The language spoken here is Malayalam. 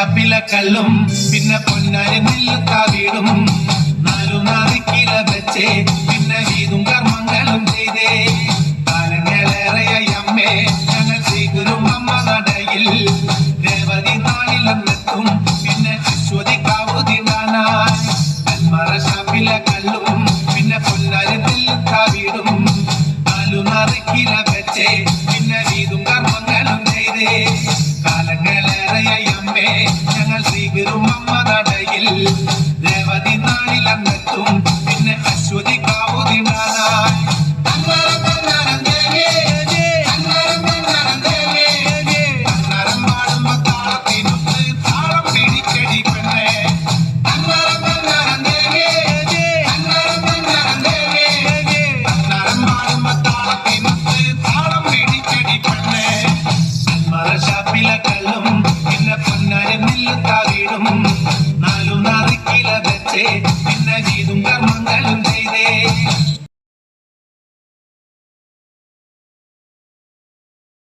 ഷാപ്പിലെ കള്ളും പിന്നെ പൊന്നാരി നെല്ലുത്താ വീടും നാലു നാറിക്കില വെച്ചേ പിന്നെ വീതും കർമ്മങ്ങളും ചെയ്തേ കാലങ്ങളേറെയായി അമ്മേ ഞങ്ങൾ ശ്രീഗുരു അമ്മ നടയിൽ രേവതി നാളിലെത്തും പിന്നെ അശ്വതി കാവുതിടാനായി കന്മറ ഷാപ്പിലെ കള്ളും പിന്നെ പൊന്നാരി നെല്ലുത്താ വീടും നാലു നാറിക്കില വെച്ചേ പിന്നെ വീതും കർമ്മങ്ങളും ചെയ്തേ കാലങ്ങളേറെയായി അമ്മേ ഞങ്ങൾ ശ്രീഗുരു അമ്മ നടയിൽ രേവതി നാളിലെത്തും